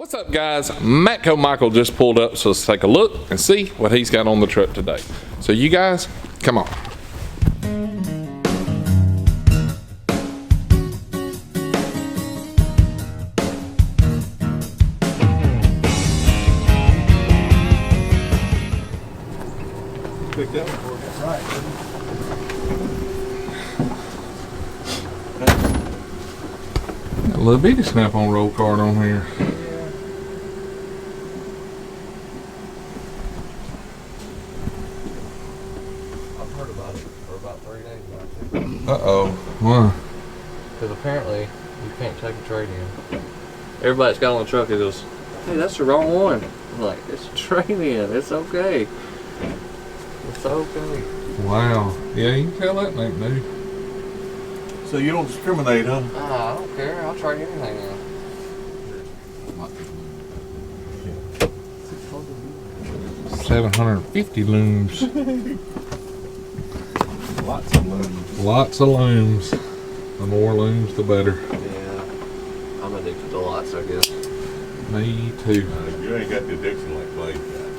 What's up, guys? Matco Michael just pulled up, so let's take a look and see what he's got on the truck today. So you guys, come on. Picked up for it. Right. Got a little bitty snap-on roll card on here. I've heard about it for about 3 days now. Uh-oh. Why? Because apparently you can't take a trade-in. Everybody's got on the truck and goes, hey, that's the wrong one. I'm like, it's a trade-in. It's okay. It's okay. Wow. Yeah, you can tell that ain't new. So you don't discriminate, huh? I don't care. I'll trade anything in. 750 looms. Lots of looms. Lots of looms. The more looms, the better. Yeah. I'm addicted to lots, I guess. Me too. You ain't got the addiction like Blake got.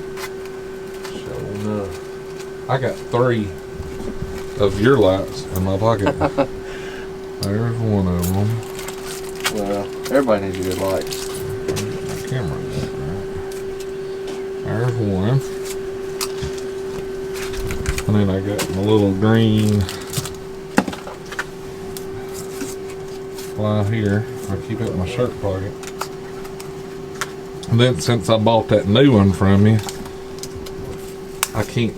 Sure enough. I got 3 of your lights in my pocket. There's one of them. Well, everybody needs good lights. My camera. There's one. And then I got my little green fly here. I keep it in my shirt pocket. And then since I bought that new one from you, I can't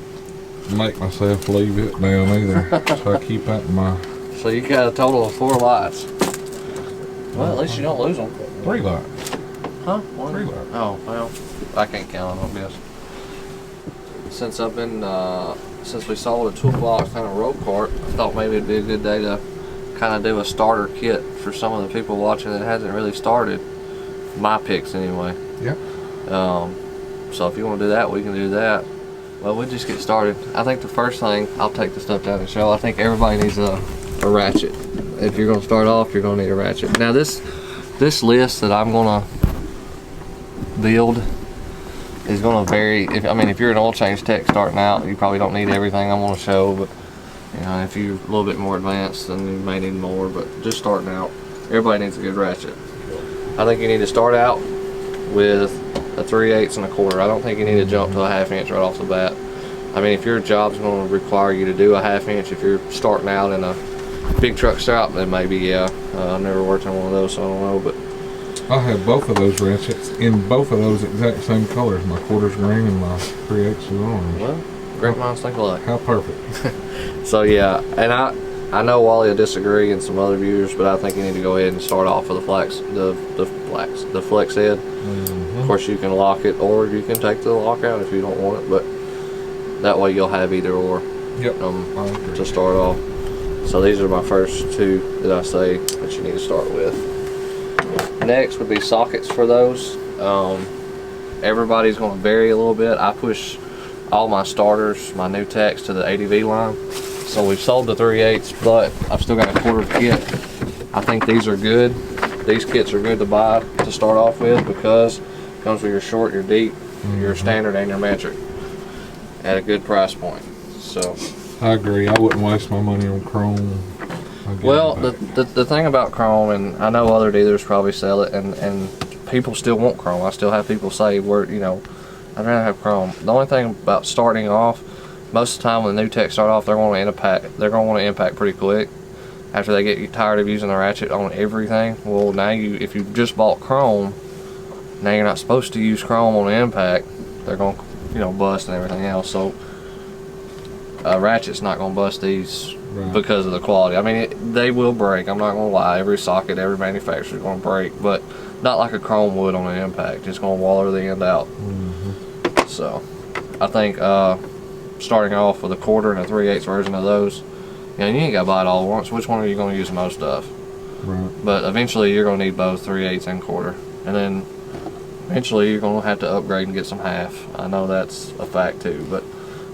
make myself leave it down either. So I keep that in my... So you got a total of 4 lights. Well, at least you don't lose them. 3 lights. Huh? 3 lights. Oh, well, I can't count them, I guess. Since I've been, since we sold a 2-block kind of road cart, I thought maybe it'd be a good day to kind of do a starter kit for some of the people watching that hasn't really started. My picks, anyway. Yep. So if you want to do that, we can do that. Well, we'll just get started. I think the first thing, I'll take the stuff down and show. I think everybody needs a ratchet. If you're going to start off, you're going to need a ratchet. Now this list that I'm going to build is going to vary. If you're an oil change tech starting out, you probably don't need everything I'm going to show, but you know, if you're a little bit more advanced, then you may need more. But just starting out, everybody needs a good ratchet. I think you need to start out with a 3/8 and a 1/4. I don't think you need to jump to a 1/2 inch right off the bat. I mean, if your job's going to require you to do a 1/2 inch, if you're starting out in a big truck shop, then maybe, yeah. I've never worked on one of those, so I don't know, but I have both of those ratchets in both of those exact same colors. My 1/4's green and my 3/8 is orange. well, great minds think alike. How perfect. So yeah, and I know Wally will disagree and some other viewers, but I think you need to go ahead and start off with the flex head. Mm-hmm. Of course, you can lock it, or you can take the lock out if you don't want it, but that way you'll have either or. Yep. To start off. So these are my first 2 that I say that you need to start with. Next would be sockets for those. Everybody's going to vary a little bit. I push all my starters, my new techs, to the ADV line. So we've sold the 3/8, but I've still got a 1/4 kit. I think these are good. These kits are good to buy to start off with because it comes with your short, your deep, your standard, and your metric at a good price point. So I agree. I wouldn't waste my money on chrome. well, the thing about chrome, and I know other dealers probably sell it, and people still want chrome. I still have people say, I'd rather have chrome. The only thing about starting off, most of the time when the new techs start off, they're going to want to impact pretty quick. After they get tired of using the ratchet on everything, well, now if you just bought chrome, now you're not supposed to use chrome on the impact. They're going to, bust and everything else. So a ratchet's not going to bust these because of the quality. I mean, they will break. I'm not going to lie. Every socket, every manufacturer is going to break, but not like a chrome would on an impact. It's going to waller the end out. Mm-hmm. So I think starting off with a 1/4 and a 3/8 version of those, you ain't got to buy it all at once. Which one are you going to use most of? Right. But eventually you're going to need both 3/8 and 1/4. And then eventually you're going to have to upgrade and get some 1/2. I know that's a fact too, but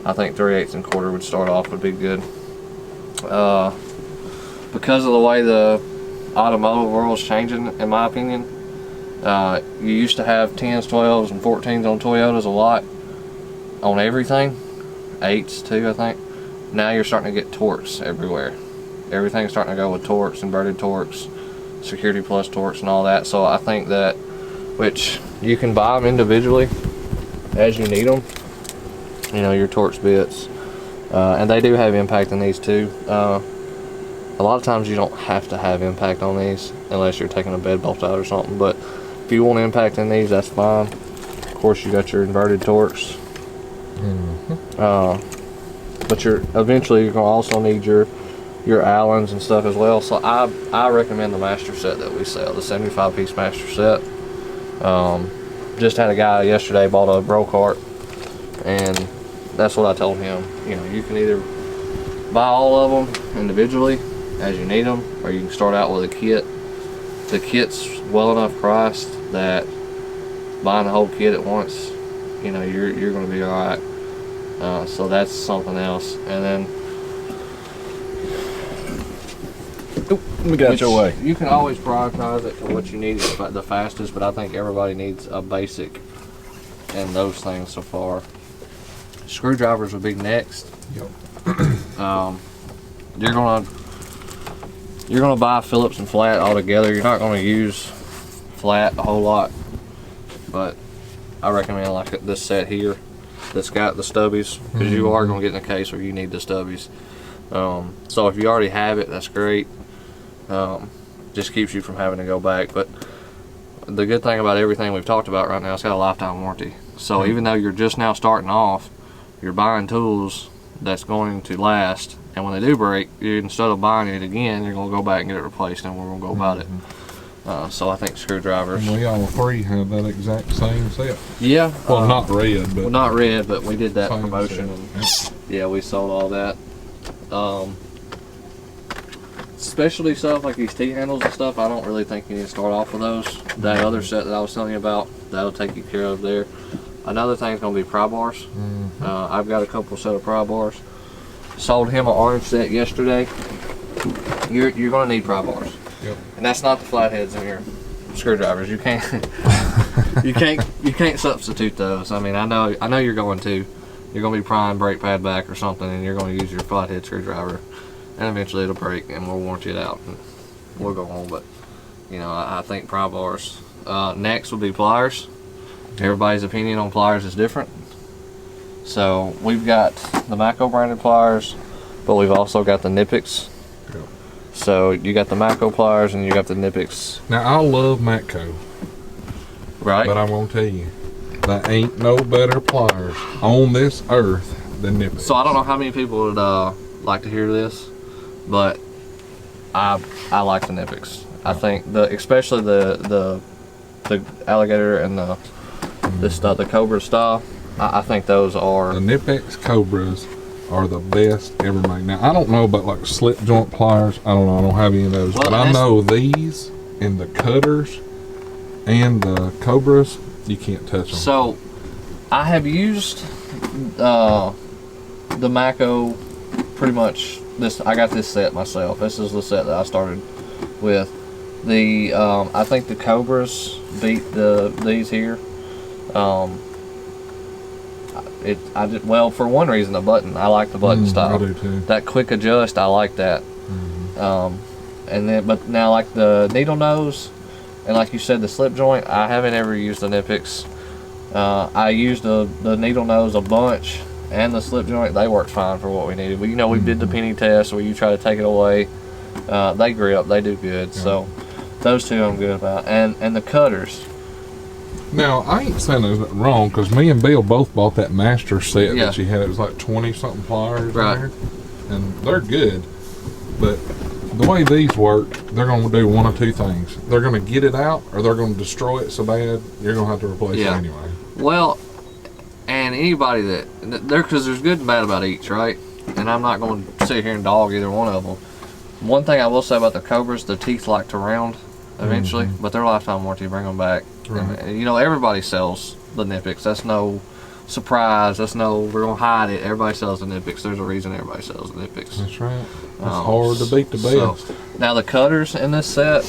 I think 3/8 and 1/4 would start off would be good. Because of the way the automotive world is changing, in my opinion, You used to have 10s, 12s, and 14s on Toyotas a lot on everything. 8s too, I think. Now you're starting to get Torx everywhere. Everything's starting to go with Torx, inverted Torx, Security Plus Torx, and all that. So I think that, which you can buy them individually as you need them. You know, your Torx bits. And they do have impact in these too. A lot of times you don't have to have impact on these unless you're taking a bed bolt out or something. But if you want impact in these, that's fine. Of course, you got your inverted Torx. But eventually you're gonna also need your Allens and stuff as well. So I recommend the master set that we sell, the 75-piece master set. Just had a guy yesterday bought a bro cart, and that's what I told him. You know, you can either buy all of them individually as you need them, or you can start out with a kit. The kit's well enough priced that buying the whole kit at once, you know, you're gonna be all right. So that's something else. And then We got your way. You can always prioritize it to what you need the fastest, but I think everybody needs a basic and those things so far. Screwdrivers would be next. Yep. You're gonna buy Phillips and flat all together. You're not gonna use flat a whole lot, but I recommend like this set here that's got the stubbies, because you are gonna get in a case where you need the stubbies. So if you already have it, that's great. Just keeps you from having to go back. But the good thing about everything we've talked about right now, it's got a lifetime warranty. So even though you're just now starting off, you're buying tools that's going to last, and when they do break, instead of buying it again, you're going to go back and get it replaced, and we're going to go about it. So I think screwdrivers. And we all three have that exact same set. Yeah. Well, not red, but well, not red, but we did that same promotion, set. and yeah, we sold all that. Specialty stuff like these T-handles and stuff, I don't really think you need to start off with those. That other set that I was telling you about, that'll take you care of there. Another thing is going to be pry bars. I've got a couple set of pry bars. Sold him an orange set yesterday. You're going to need pry bars. Yep. And that's not the flatheads in your screwdrivers. You can't you can't substitute those. I mean, I know you're going to. You're going to be prying brake pad back or something, and you're going to use your flathead screwdriver, and eventually it'll break, and we'll warranty it out, and we'll go on. But you know, I think pry bars. Next will be pliers. Everybody's opinion on pliers is different. So we've got the Matco branded pliers, but we've also got the Knipex. Yep. So you got the Matco pliers and you got the Knipex. Now I love Matco, Right? but I'm gonna tell you, there ain't no better pliers on this earth than Knipex. So I don't know how many people would like to hear this, but I like the Knipex. I think especially the alligator and the Cobra style. I think those are the Knipex Cobras are the best ever made. Now I don't know about like slip joint pliers. I don't know. I don't have any of those, Well, but I know these and the cutters and the Cobras, you can't touch them. So I have used the Matco pretty much. I got this set myself. This is the set that I started with. I think the Cobras beat these here. Well, for one reason, the button. I like the button style. I do too. That quick adjust, I like that. But now like the needle nose, and like you said, the slip joint, I haven't ever used the Knipex. I used the needle nose a bunch, and the slip joint, they worked fine for what we needed. We did the penny test where you try to take it away. They grip, they do good. Yeah. So those two I'm good about. And the cutters. Now, I ain't saying there's nothing wrong, because me and Bill both bought that master set Yeah. that you had. It was like 20-something pliers Right. in there, and they're good. But the way these work, they're going to do one of two things. They're going to get it out, or they're going to destroy it so bad, you're going to have to replace it anyway. Well, and anybody because there's good and bad about each, right? And I'm not going to sit here and dog either one of them. One thing I will say about the Cobras, the teeth like to round eventually, but their lifetime warranty, bring them back. Right. And, you know, everybody sells the Knipex. That's no surprise. That's no, we're going to hide it. Everybody sells the Knipex. There's a reason everybody sells the Knipex. That's right. It's hard to beat the best. So, now the cutters in this set,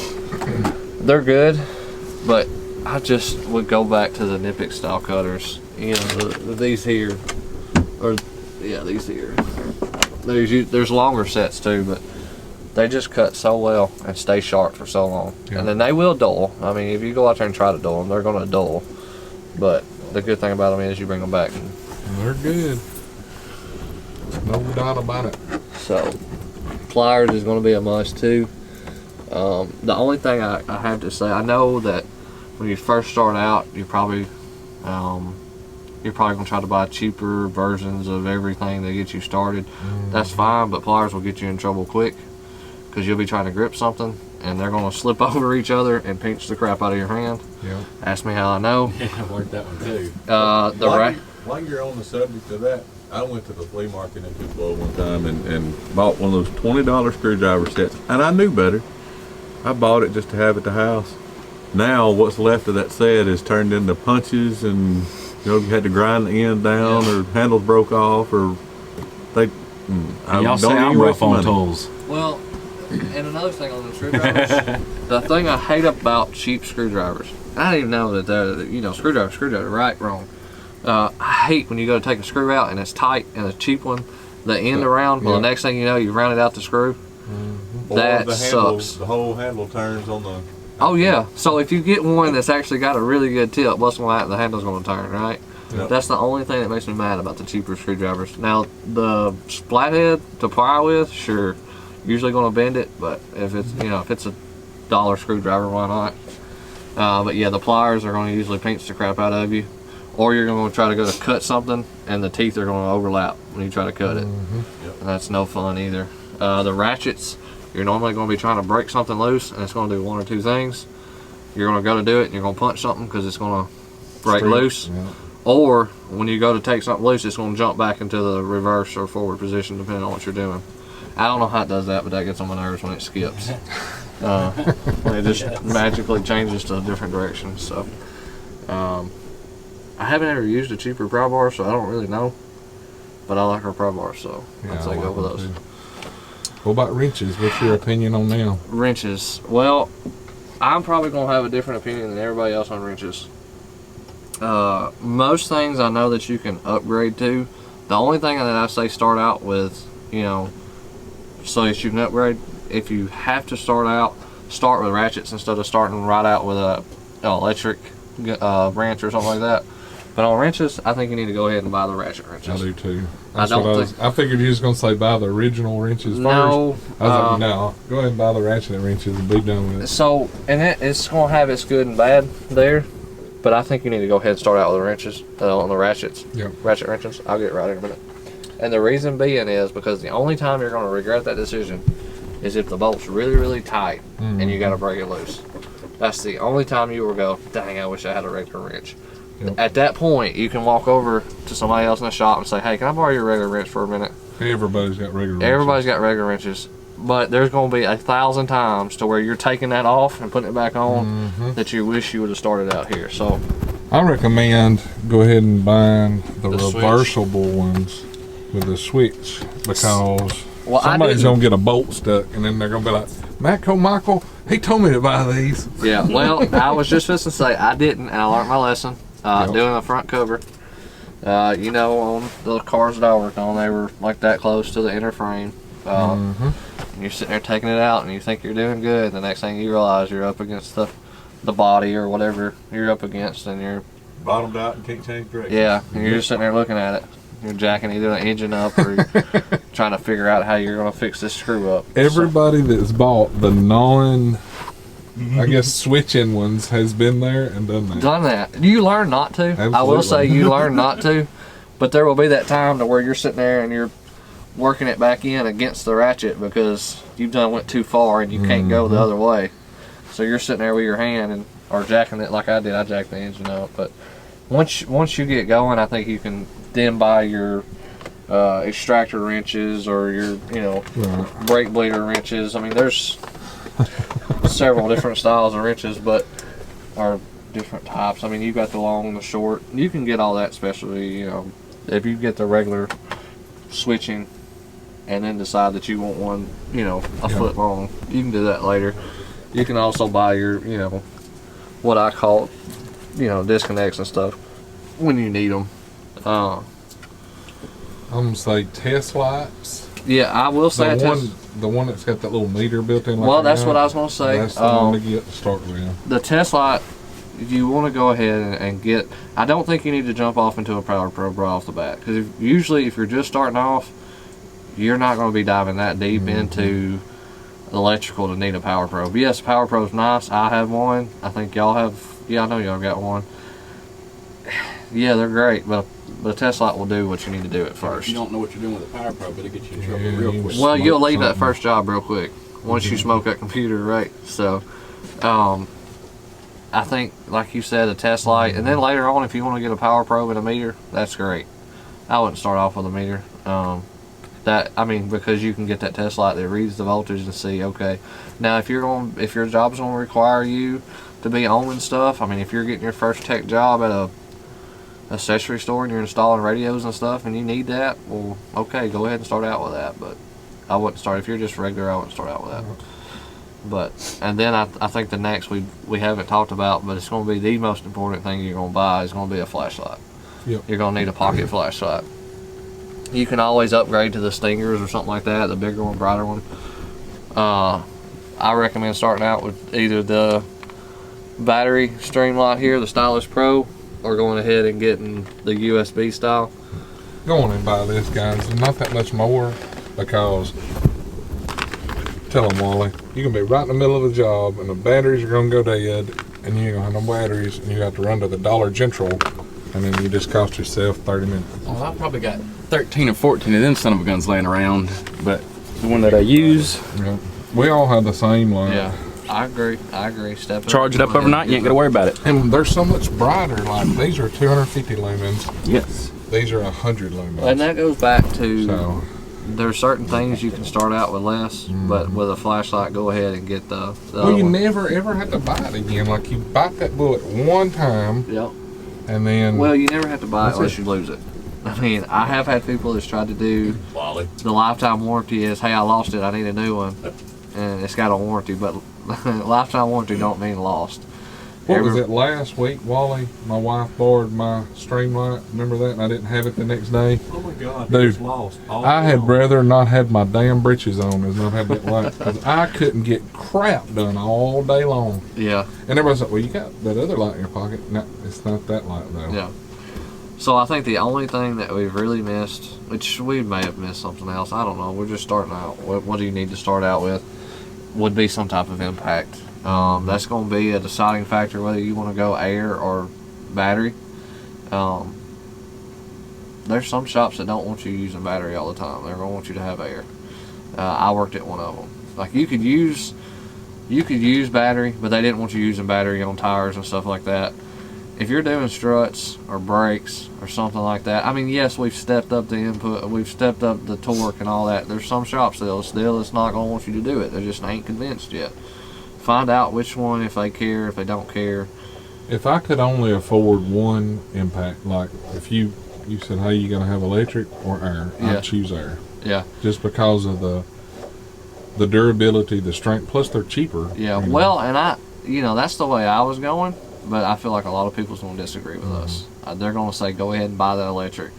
they're good, but I just would go back to the Knipex style cutters. You know, these here, or yeah, these here. There's longer sets too, but they just cut so well and stay sharp for so long. Yeah. And then they will dull. I mean, if you go out there and try to dull them, they're going to dull. But the good thing about them is you bring them back. And they're good. No doubt about it. So, pliers is going to be a must too. The only thing I have to say, I know that when you first start out, you're probably going to try to buy cheaper versions of everything to get you started. That's fine, but pliers will get you in trouble quick because you'll be trying to grip something and they're going to slip over each other and pinch the crap out of your hand. Yep. Ask me how I know. Yeah, I learned that one too. While you're on the subject of that, I went to the flea market in Tupelo one time and bought one of those $20 screwdriver sets, and I knew better. I bought it just to have at the house. Now what's left of that set is turned into punches, and you had to grind the end down, or handles broke off, or they. Y'all say I'm rough on tools. Well, and another thing on the screwdrivers, the thing I hate about cheap screwdrivers, I didn't even know that they're, screwdriver, right, wrong. I hate when you go to take a screw out and it's tight and a cheap one, the end around, well, the next thing you know, you rounded out the screw. That sucks. The whole handle turns on the... Oh yeah, so if you get one that's actually got a really good tip, bust one out, the handle's going to turn, right? Yep. That's the only thing that makes me mad about the cheaper screwdrivers. Now, the flathead to pry with, sure, usually going to bend it, but if it's, if it's a dollar screwdriver, why not? But yeah, the pliers are going to usually pinch the crap out of you, or you're going to try to go to cut something, and the teeth are going to overlap when you try to cut it. Yep. And that's no fun either. The ratchets, you're normally going to be trying to break something loose, and it's going to do one or two things. You're going to go to do it, and you're going to punch something because it's going to break loose. Yeah. Or when you go to take something loose, it's going to jump back into the reverse or forward position, depending on what you're doing. I don't know how it does that, but that gets on my nerves when it skips. When it just magically changes to a different direction. So, I haven't ever used a cheaper pry bar, so I don't really know. But I like our pry bars, so I'd say go with those. What about wrenches? What's your opinion on them? Wrenches. Well, I'm probably going to have a different opinion than everybody else on wrenches. Most things I know that you can upgrade to. The only thing that I say start out with, so that you can upgrade, if you have to start out, start with ratchets instead of starting right out with a electric wrench or something like that. But on wrenches, I think you need to go ahead and buy the ratchet wrenches. I do too. I figured you was going to say buy the original wrenches first. No. I was like, no, go ahead and buy the ratchet wrenches and be done with it. So, and it's going to have its good and bad there. But I think you need to go ahead and start out with the wrenches, on the ratchets. Yep. Ratchet wrenches. I'll get right in a minute. And the reason being is because the only time you're going to regret that decision is if the bolt's really, really tight and you got to break it loose. That's the only time you will go, dang, I wish I had a regular wrench. Yep. At that point, you can walk over to somebody else in the shop and say, hey, can I borrow your regular wrench for a minute? Everybody's got regular wrenches. Everybody's got regular wrenches. But there's going to be 1,000 times to where you're taking that off and putting it back on that you wish you would have started out here. So I recommend go ahead and buying the reversible ones with the switch, because somebody's going to get a bolt stuck and then they're going to be like, Matco Michael, he told me to buy these. Yeah, well, I was just supposed to say I didn't, and I learned my lesson doing the front cover. On the cars that I worked on, they were like that close to the inner frame. And you're sitting there taking it out and you think you're doing good, and the next thing you realize you're up against the body or whatever you're up against, and you're bottomed out and can't change direction. Yeah, and you're just sitting there looking at it. You're jacking either the engine up or you're trying to figure out how you're going to fix this screw up. Everybody that's bought the switching ones has been there and done that. You learn not to. Absolutely. I will say you learn not to, but there will be that time to where you're sitting there and you're working it back in against the ratchet because you've went too far and you can't go the other way. So you're sitting there with your hand or jacking it like I did. I jacked the engine up, but once you get going, I think you can then buy your extractor wrenches or your brake bleeder wrenches. I mean, there's several different styles of wrenches, but are different types. I mean, you got the long and the short. You can get all that specialty. If you get the regular switching and then decide that you want one, foot long, you can do that later. You can also buy your, what I call, disconnects and stuff when you need them. I'm gonna say test lights. Yeah, I will say the one that's got that little meter built in. Well, that's what I was gonna say. That's the one to get to start with. The test light, you want to go ahead and get. I don't think you need to jump off into a Power Pro right off the bat, because usually if you're just starting off, you're not going to be diving that deep into electrical to need a Power Pro. But yes, Power Pro's nice. I have one. I think y'all have. Yeah, I know y'all got one. Yeah, they're great, but a test light will do what you need to do at first. You don't know what you're doing with a Power Pro, but it gets you in trouble real quick. Well, you'll leave that first job real quick once you smoke that computer, right? So, I think, like you said, a test light, and then later on, if you want to get a Power Probe and a meter, that's great. I wouldn't start off with a meter. Because you can get that test light that reads the voltage and see, okay. Now, if your job's going to require you to be ohming stuff, if you're getting your first tech job at a accessory store and you're installing radios and stuff and you need that, well, okay, go ahead and start out with that. But I wouldn't start, if you're just regular, I wouldn't start out with that. And then I think the next we haven't talked about, but it's going to be the most important thing you're going to buy is going to be a flashlight. Yep. You're going to need a pocket flashlight. You can always upgrade to the Stingers or something like that, the bigger one, brighter one. I recommend starting out with either the battery Streamlight here, the Stylus Pro, or going ahead and getting the USB style. Go on and buy this, guys. Not that much more, because tell them, Wally, you can be right in the middle of a job and the batteries are going to go dead and you ain't going to have no batteries and you have to run to the Dollar General and then you just cost yourself 30 minutes. Well, I probably got 13 or 14 of them son of a guns laying around, but the one that I use. Yeah. We all have the same light. Yeah, I agree. Charge it up overnight, you ain't got to worry about it. And they're so much brighter. Like, these are 250 lumens. Yes. These are 100 lumens. And that goes back to, there's certain things you can start out with less, but with a flashlight, go ahead and get the well, you never ever have to buy it again. Like, you bite that bullet one time. Yep. And then. Well, you never have to buy it unless you lose it. I have had people that's tried to do the lifetime warranty is, hey, I lost it, I need a new one. And it's got a warranty, but lifetime warranty don't mean lost. What was it last week, Wally? My wife borrowed my Streamlight. Remember that? And I didn't have it the next day. Oh my God, dude! it's lost. I had rather not have my damn britches on as not have that light, because I couldn't get crap done all day long. Yeah. And everybody's like, "Well, you got that other light in your pocket." No, it's not that light though. Yeah. So I think the only thing that we've really missed, which we may have missed something else, I don't know. We're just starting out. What do you need to start out with? Would be some type of impact. That's going to be a deciding factor whether you want to go air or battery. There's some shops that don't want you using battery all the time. They're going to want you to have air. I worked at one of them. Like, you could use battery, but they didn't want you using battery on tires and stuff like that. If you're doing struts or brakes or something like that, yes, we've stepped up the input, we've stepped up the torque and all that. There's some shops that still it's not going to want you to do it. They just ain't convinced yet. Find out which one, if they care, if they don't care. If I could only afford one impact, like if you said, hey, you going to have electric or air, yeah. I'd choose air. Yeah. Just because of the durability, the strength, plus they're cheaper. Yeah, well, and that's the way I was going. But I feel like a lot of people's going to disagree with us. They're going to say, go ahead and buy that electric.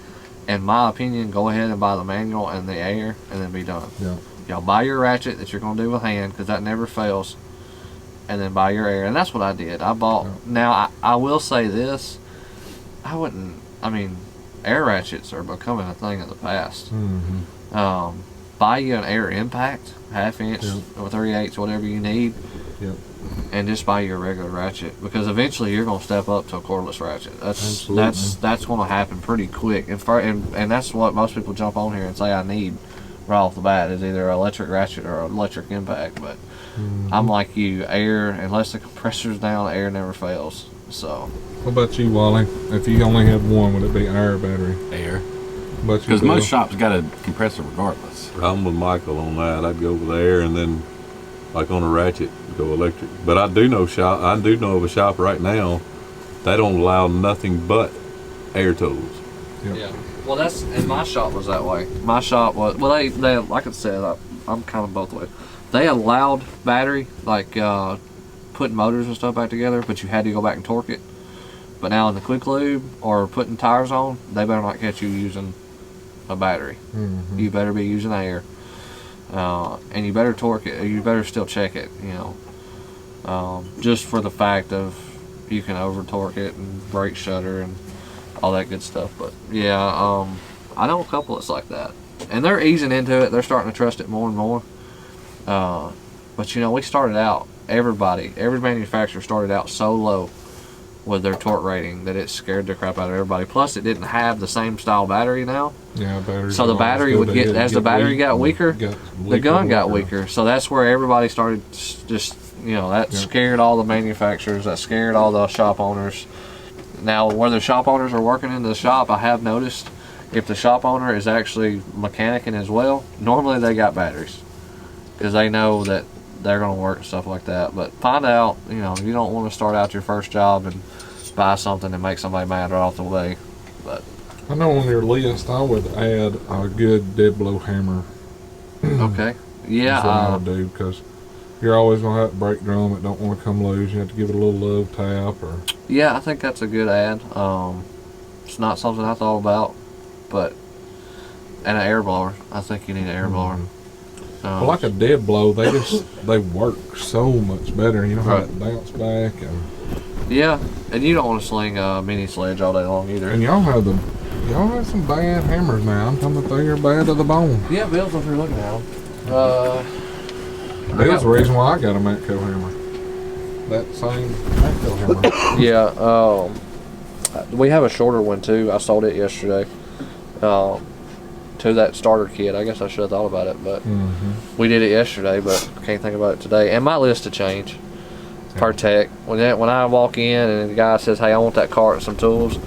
In my opinion, go ahead and buy the manual and the air, and then be done. Yeah. Y'all buy your ratchet that you're going to do with hand, because that never fails, and then buy your air. And that's what I did. I bought. Yeah. Now, I will say this. Air ratchets are becoming a thing of the past. Mm-hmm. Buy you an air impact, 1/2 inch or 3/8, whatever you need. Yep. And just buy your regular ratchet, because eventually you're going to step up to a cordless ratchet. That's going to happen pretty quick, and that's what most people jump on here and say I need right off the bat is either an electric ratchet or an electric impact. But I'm like you, air, unless the compressor's down, air never fails. So. What about you, Wally? If you only had one, would it be air or battery? Air. Because most shops got a compressor regardless. I'm with Michael on that. I'd go with air, and then like on a ratchet, go electric. But I do know of a shop right now, they don't allow nothing but air tools. Yep. Yeah. Well, and my shop was that way. My shop was, they like I said, I'm kind of both ways. They allowed battery, like putting motors and stuff back together, but you had to go back and torque it. But now in the quick lube or putting tires on, they better not catch you using a battery. You better be using air. And you better torque it, you better still check it, you know. Just for the fact of you can over torque it and brake shutter and all that good stuff. But yeah, I know a couple that's like that. And they're easing into it, they're starting to trust it more and more. But you know, we started out, every manufacturer started out so low with their torque rating that it scared the crap out of everybody. Plus, it didn't have the same style battery now. Yeah, so the battery would get, as the battery got weaker, the gun got weaker. So that's where everybody started just, you know, that scared all the manufacturers, that scared all the shop owners. Now, where the shop owners are working in the shop, I have noticed if the shop owner is actually mechanicing as well, normally they got batteries because they know that they're going to work and stuff like that. But find out, you know, you don't want to start out your first job and buy something and make somebody mad right off the way. But I know on your list I would add a good dead blow hammer. Okay. Yeah. That's what I would do, because you're always going to have a brake drum that don't want to come loose. You have to give it a little love tap. Or yeah, I think that's a good add. It's not something I thought about, but and an air blower. I think you need an air blower. Well, like a dead blow, they work so much better. You know how it bounce back and yeah, and you don't want to sling a mini sledge all day long either. And y'all have some bad hammers now. I'm talking about they're bad to the bone. Yeah, Bill's up here looking at them. That's the reason why I got a Matco hammer. That same Matco hammer. Yeah, we have a shorter one too. I sold it yesterday. To that starter kit. I guess I should have thought about it, but we did it yesterday, but can't think about it today. And my list to change per tech. When I walk in and the guy says, "Hey, I want that cart and some tools,"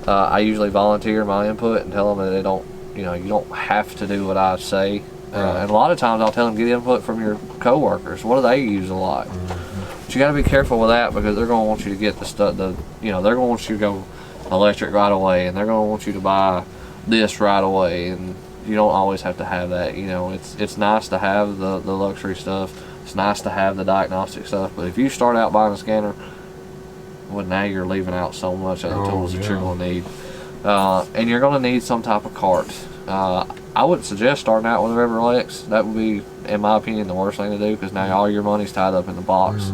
I usually volunteer my input and tell them that they don't, you know, you don't have to do what I say. And a lot of times I'll tell them get input from your coworkers. What do they use a lot? But you got to be careful with that because they're going to want you to get the stuff. You know, they're going to want you to go electric right away, and they're going to want you to buy this right away, and you don't always have to have that. You know, it's nice to have the luxury stuff. It's nice to have the diagnostic stuff, but if you start out buying a scanner, well, now you're leaving out so much of the tools that you're going to need. And you're going to need some type of cart. I would suggest starting out with a Riverlex. That would be, in my opinion, the worst thing to do because now all your money's tied up in the box.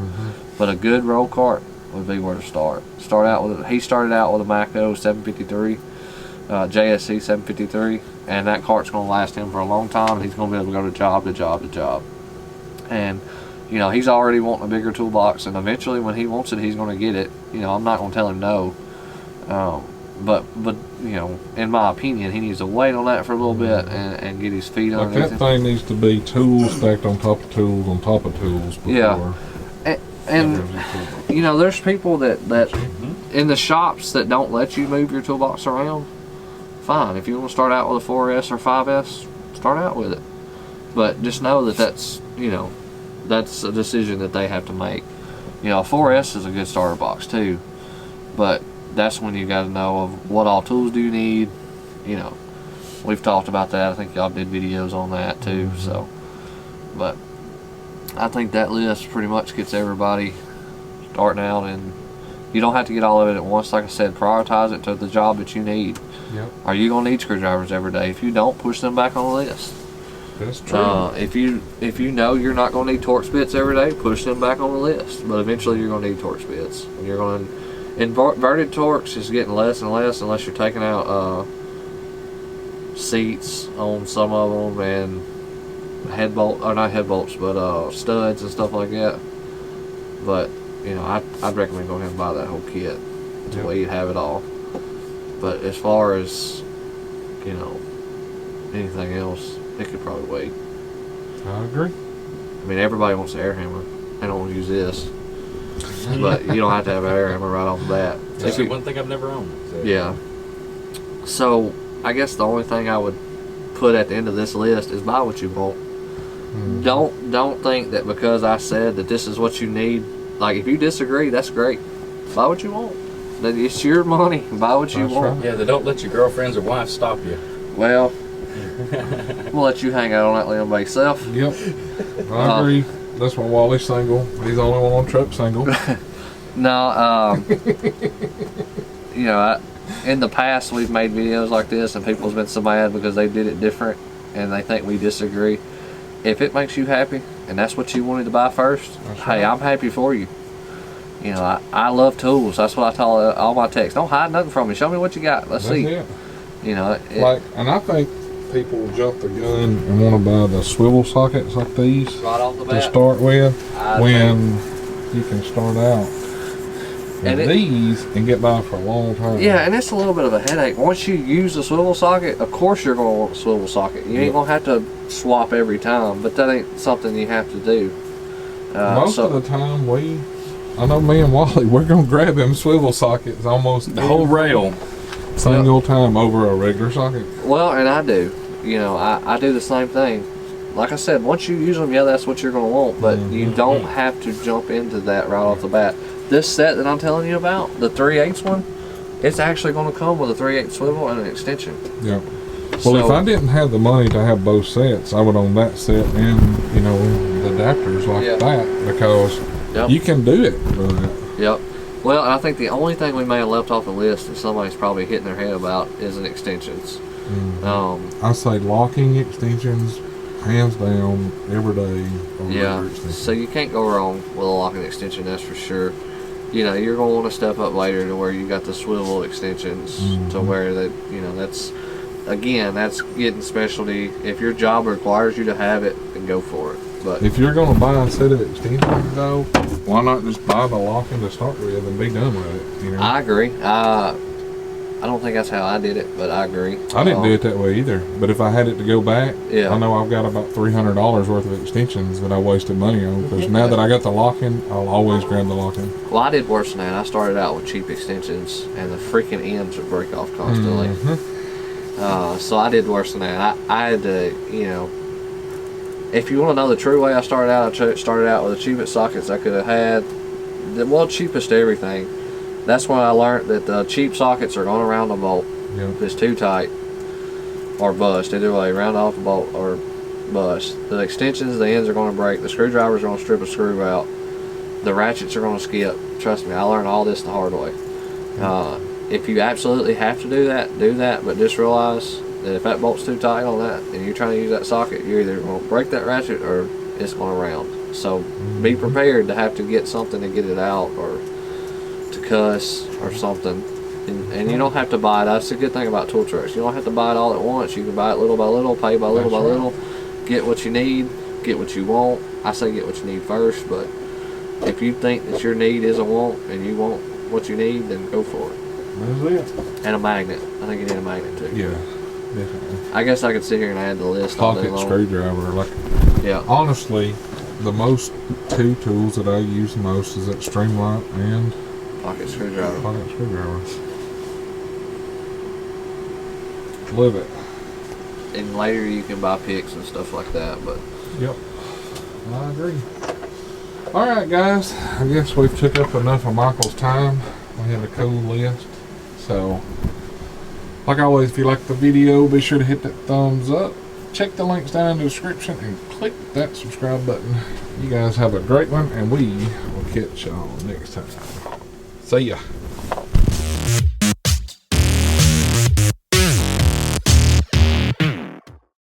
But a good roll cart would be where to start. He started out with a Matco 753. JSC 753, and that cart's going to last him for a long time, and he's going to be able to go to job to job to job. And you know, he's already wanting a bigger toolbox, and eventually when he wants it, he's going to get it. You know, I'm not going to tell him no, but you know, in my opinion, he needs to wait on that for a little bit and get his feet like underneath that thing needs to be tools stacked on top of tools on top of tools before. Yeah. And you know, there's people that in the shops that don't let you move your toolbox around. Fine, if you want to start out with a 4S or 5S, start out with it. But just know that that's, you know, that's a decision that they have to make. You know, a 4S is a good starter box too, but that's when you got to know of what all tools do you need. You know, we've talked about that. I think y'all did videos on that too. So, but I think that list pretty much gets everybody starting out, and you don't have to get all of it at once. Like I said, prioritize it to the job that you need. Yep. Are you going to need screwdrivers every day? If you don't, push them back on the list. That's true. If you know you're not going to need torque spits every day, push them back on the list. But eventually you're going to need torque spits. And you're going to, inverted torques is getting less and less unless you're taking out seats on some of them and head bolt, or not head bolts, but studs and stuff like that. But you know, I'd recommend going ahead and buy that whole kit to where you have it all. But as far as, you know, anything else, it could probably wait. I agree. I mean, everybody wants the air hammer. They don't want to use this. But you don't have to have an air hammer right off the bat. That's one thing I've never owned. So. Yeah. So, I guess the only thing I would put at the end of this list is buy what you want. Don't think that because I said that this is what you need. Like, if you disagree, that's great. Buy what you want. It's your money. Buy what you want. Right. Yeah, they don't let your girlfriends or wives stop you. Well, we'll let you hang out on that limb by yourself. Yep. I agree. That's why Wally's single. He's the only one on truck single. No, you know, in the past we've made videos like this and people's been so mad because they did it different and they think we disagree. If it makes you happy and that's what you wanted to buy first, hey, I'm happy for you. You know, I love tools. That's what I tell all my techs. Don't hide nothing from me. Show me what you got. Let's see. It. You know, and I think people jump the gun and want to buy the swivel sockets like these right off the bat to start with when you can start out with these and get by for a long time. Yeah, and it's a little bit of a headache. Once you use the swivel socket, of course you're going to want a swivel socket. You ain't going to have to swap every time, but that ain't something you have to do. Most of the time I know me and Wally, we're going to grab them swivel sockets almost the whole rail. Single time over a regular socket. Well, and I do. You know, I do the same thing. Like I said, once you use them, yeah, that's what you're going to want, but you don't have to jump into that right off the bat. This set that I'm telling you about, the 3/8 one, it's actually going to come with a 3/8 swivel and an extension. Yeah. Well, if I didn't have the money to have both sets, I would own that set and, you know, the adapters like that, because you can do it with that. Yep. Well, I think the only thing we may have left off the list that somebody's probably hitting their head about is an extensions. I say locking extensions, hands down, every day. Yeah, so you can't go wrong with a locking extension, that's for sure. You know, you're going to want to step up later to where you got the swivel extensions to where that, you know, that's getting specialty. If your job requires you to have it, then go for it. But if you're going to buy a set of extensions, though, why not just buy the locking to start with and be done with it? You know? I agree. I don't think that's how I did it, but I agree. I didn't do it that way either. But if I had it to go back, I know I've got about $300 worth of extensions that I wasted money on. Because now that I got the locking, I'll always grab the locking. Well, I did worse than that. I started out with cheap extensions, and the freaking ends would break off constantly. So I did worse than that. I had to, you know, if you want to know the true way I started out with the cheapest sockets I could have had. The cheapest everything. That's when I learned that the cheap sockets are going to round a bolt. If it's too tight or bust, either way, round off a bolt or bust. The extensions, the ends are going to break. The screwdrivers are going to strip a screw out. The ratchets are going to skip. Trust me, I learned all this the hard way. If you absolutely have to do that, but just realize that if that bolt's too tight on that and you're trying to use that socket, you're either going to break that ratchet or it's going to round. So be prepared to have to get something to get it out or to cuss or something. And you don't have to buy it. That's a good thing about tool trucks. You don't have to buy it all at once. You can buy it little by little, pay by little by little, get what you need, get what you want. I say get what you need first, but if you think that your need is a want and you want what you need, then go for it. That's it. And a magnet. I think you need a magnet too. Yeah, definitely. I guess I could sit here and add the list. Pocket screwdriver. Honestly, the most two tools that I use the most is that Streamlight and pocket screwdriver. Pocket screwdriver. Live it. And later you can buy picks and stuff like that, but yep, I agree. All right, guys. I guess we've took up enough of Michael's time. We had a cool list. So, like always, if you like the video, be sure to hit that thumbs up. Check the links down in the description and click that subscribe button. You guys have a great one, and we will catch y'all next time. See ya.